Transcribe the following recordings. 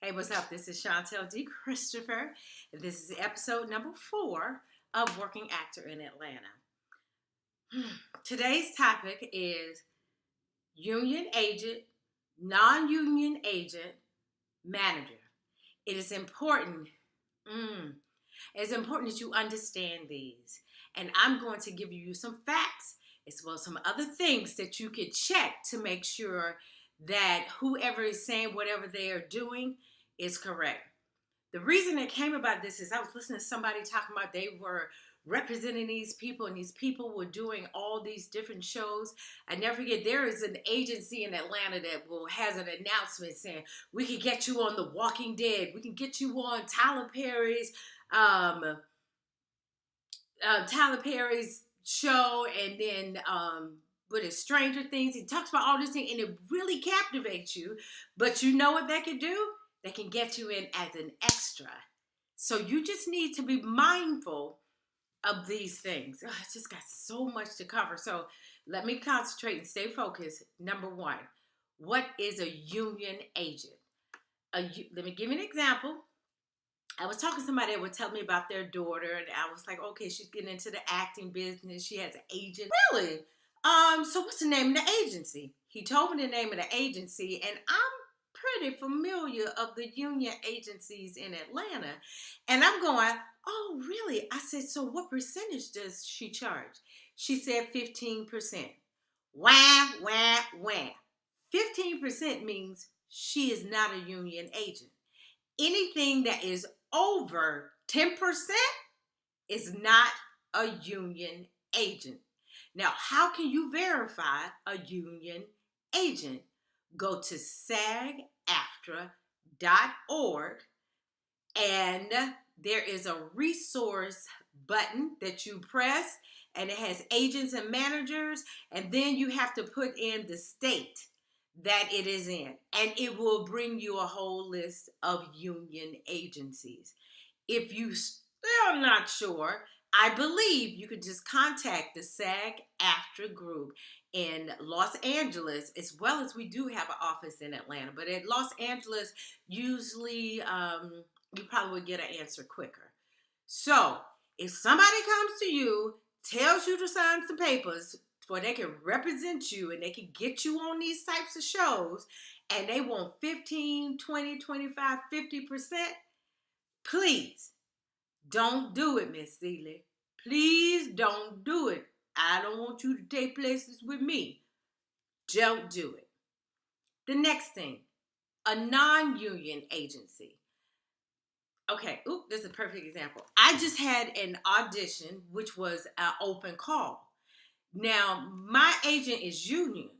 Hey, what's up? This is Chantel D. Christopher. This is episode number 4 of Working Actor in Atlanta. Today's topic is union agent, non-union agent, manager. It is important. It's important that you understand these. And I'm going to give you some facts as well as some other things that you could check to make sure that whoever is saying whatever they are doing is correct. The reason it came about this is I was listening to somebody talking about they were representing these people and these people were doing all these different shows. I never forget, there is an agency in Atlanta that has an announcement saying we can get you on The Walking Dead, we can get you on Tyler Perry's show, and then with his Stranger Things. He talks about all this thing and it really captivates you. But you know what they can do? They can get you in as an extra. So you just need to be mindful of these things. I just got so much to cover. So let me concentrate and stay focused. Number 1, what is a union agent? Let me give you an example. I was talking to somebody that would tell me about their daughter, and I was like, okay, she's getting into the acting business. She has an agent. Really? So what's the name of the agency? He told me the name of the agency, and I'm pretty familiar of the union agencies in Atlanta. And I'm going, oh, really? I said, so what percentage does she charge? She said 15%. Wah, wah, wah. 15% means she is not a union agent. Anything that is over 10% is not a union agent. Now, how can you verify a union agent? Go to SAG-AFTRA.org, and there is a resource button that you press, and it has agents and managers, and then you have to put in the state that it is in, and it will bring you a whole list of union agencies. If you still not sure, I believe you could just contact the SAG-AFTRA group in Los Angeles, as well as we do have an office in Atlanta. But at Los Angeles, usually you probably would get an answer quicker. So if somebody comes to you, tells you to sign some papers for they can represent you and they can get you on these types of shows, and they want 15, 20, 25, 50%, please don't do it, Miss Seeley. Please don't do it. I don't want you to take places with me. Don't do it. The next thing, a non-union agency. Okay, this is a perfect example. I just had an audition, which was an open call. Now, my agent is union.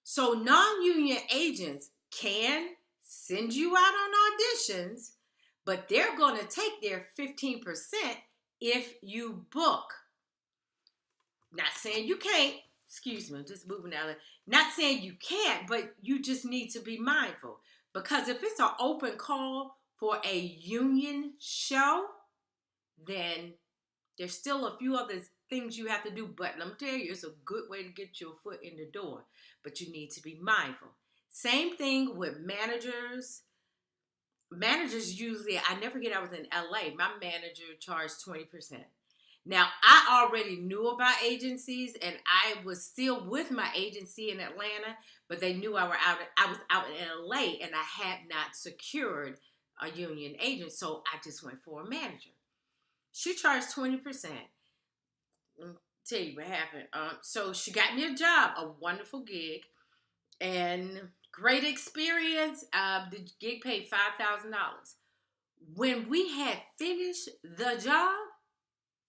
So non-union agents can send you out on auditions, but they're going to take their 15% if you book. Not saying you can't. Excuse me, just moving out. Not saying you can't, but you just need to be mindful. Because if it's an open call for a union show, then there's still a few other things you have to do. But let me tell you, it's a good way to get your foot in the door. But you need to be mindful. Same thing with managers. Managers usually, I never forget, I was in LA. My manager charged 20%. Now, I already knew about agencies, and I was still with my agency in Atlanta, but they knew I was out in LA, and I had not secured a union agent, so I just went for a manager. She charged 20%. Tell you what happened. So she got me a job, a wonderful gig, and great experience. The gig paid $5,000. When we had finished the job,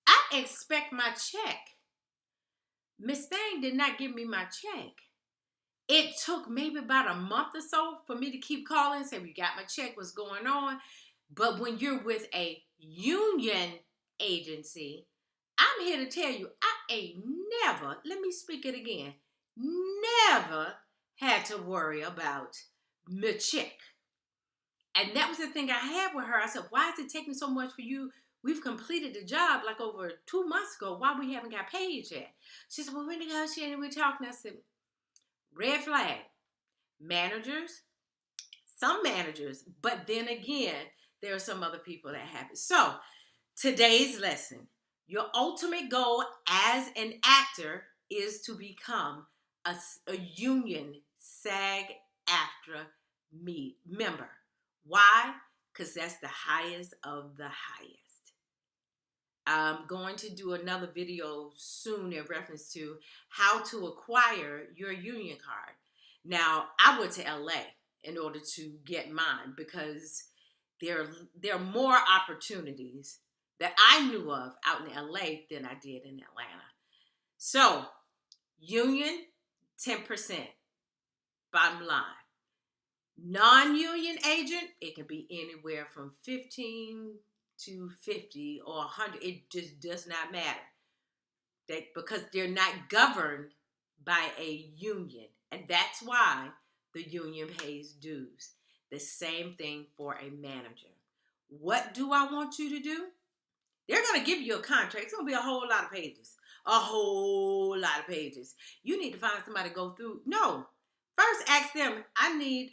I expect my check. Miss Thang did not give me my check. It took maybe about a month or so for me to keep calling and say, we got my check, what's going on? But when you're with a union agency, I'm here to tell you, I ain't never, let me speak it again, never had to worry about my check. And that was the thing I had with her. I said, why is it taking so much for you? We've completed the job like over 2 months ago. Why we haven't got paid yet? She said, well, we're negotiating, we're talking. I said, red flag. Managers, some managers, but then again, there are some other people that have it. So today's lesson, your ultimate goal as an actor is to become a union SAG-AFTRA member. Why? Because that's the highest of the highest. I'm going to do another video soon in reference to how to acquire your union card. Now, I went to LA in order to get mine because there are more opportunities that I knew of out in LA than I did in Atlanta. So, union, 10%, bottom line. Non-union agent, it can be anywhere from 15 to 50 or 100. It just does not matter. Because they're not governed by a union. And that's why the union pays dues. The same thing for a manager. What do I want you to do? They're going to give you a contract. It's going to be a whole lot of pages. A whole lot of pages. You need to find somebody to go through. No. First, ask them,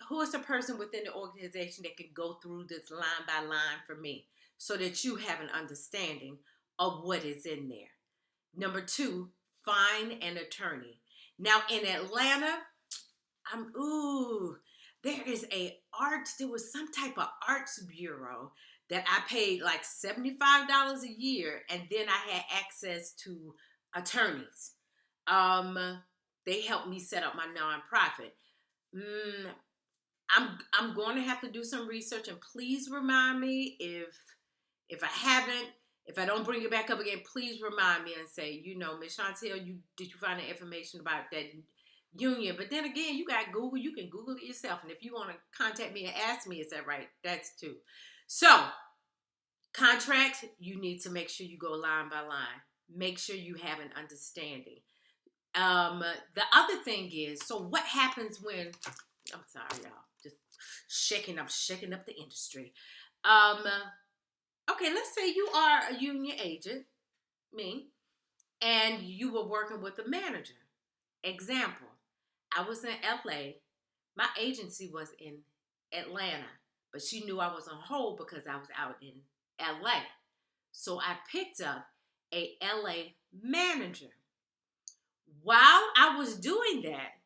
who is the person within the organization that can go through this line by line for me so that you have an understanding of what is in there. Number 2, find an attorney. Now, in Atlanta, there was some type of arts bureau that I paid like $75 a year, and then I had access to attorneys. They helped me set up my nonprofit. I'm going to have to do some research, and please remind me if I haven't. If I don't bring it back up again, please remind me and say, Ms. Chantel, did you find the information about that union? But then again, you got Google. You can Google it yourself. And if you want to contact me and ask me, is that right? That's too. So, contracts, you need to make sure you go line by line. Make sure you have an understanding. The other thing is, so what happens when, I'm sorry, y'all, just shaking up the industry. Okay, let's say you are a union agent, me, and you were working with a manager. Example, I was in LA. My agency was in Atlanta, but she knew I was on hold because I was out in LA. So I picked up a LA manager. While I was doing that,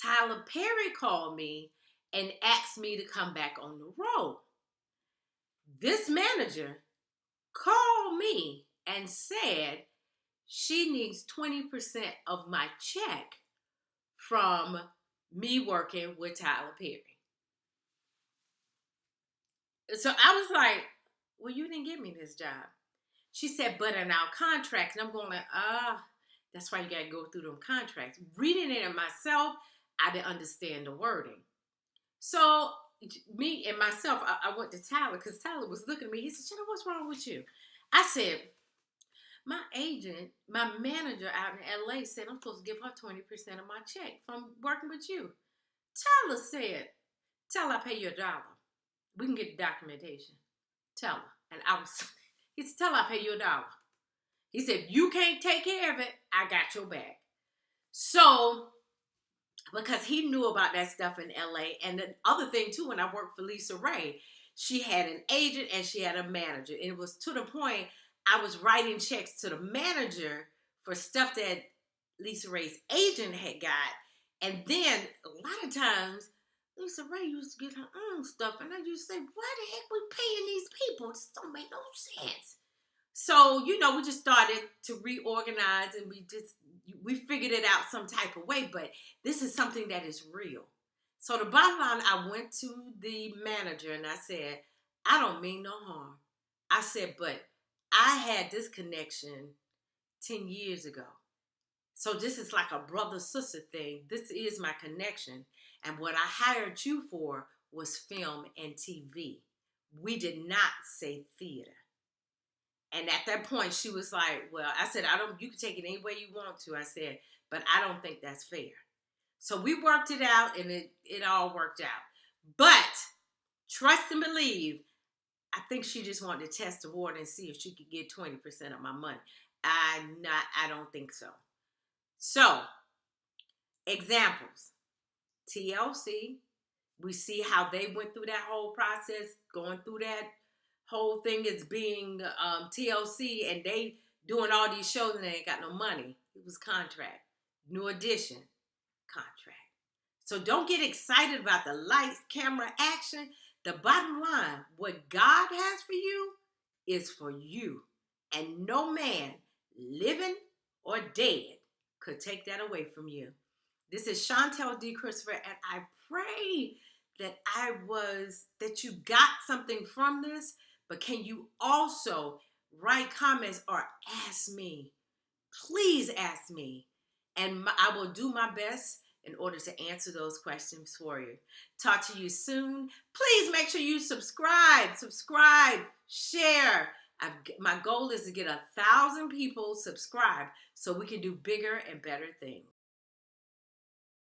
Tyler Perry called me and asked me to come back on the road. This manager called me and said she needs 20% of my check from me working with Tyler Perry. So I was like, well, you didn't give me this job. She said, but in our contracts. And I'm going like, that's why you got to go through them contracts. Reading it myself, I didn't understand the wording. So me and myself, I went to Tyler because Tyler was looking at me. He said, Jenna, what's wrong with you? I said, my manager out in LA said I'm supposed to give her 20% of my check from working with you. Tyler said, tell her I pay you $1. We can get the documentation. Tell her. And he said, tell her I pay you $1. He said, you can't take care of it, I got your back. So, because he knew about that stuff in LA. And the other thing too, when I worked for Lisa Ray, she had an agent and she had a manager. And it was to the point I was writing checks to the manager for stuff that Lisa Ray's agent had got. And then a lot of times, Lisa Ray used to get her own stuff. And I used to say, why the heck we paying these people? This don't make no sense. So, we just started to reorganize and we figured it out some type of way. But this is something that is real. So the bottom line, I went to the manager and I said, I don't mean no harm. I said, but I had this connection 10 years ago. So this is like a brother-sister thing. This is my connection. And what I hired you for was film and TV. We did not say theater. And at that point, she was like, well, I said, you can take it any way you want to. I said, but I don't think that's fair. So we worked it out and it all worked out. But trust and believe, I think she just wanted to test the water and see if she could get 20% of my money. I don't think so. So, examples. TLC, We see how they went through that whole process, going through that whole thing as being TLC, and they doing all these shows and they ain't got no money. It was contract. New Edition, contract. So don't get excited about the lights, camera, action. The bottom line, what God has for you is for you. And no man, living or dead, could take that away from you. This is Chantel D. Christopher, and I pray that you got something from this, but can you also write comments or ask me? Please ask me, and I will do my best in order to answer those questions for you. Talk to you soon. Please make sure you subscribe, share. My goal is to get 1,000 people subscribed so we can do bigger and better things.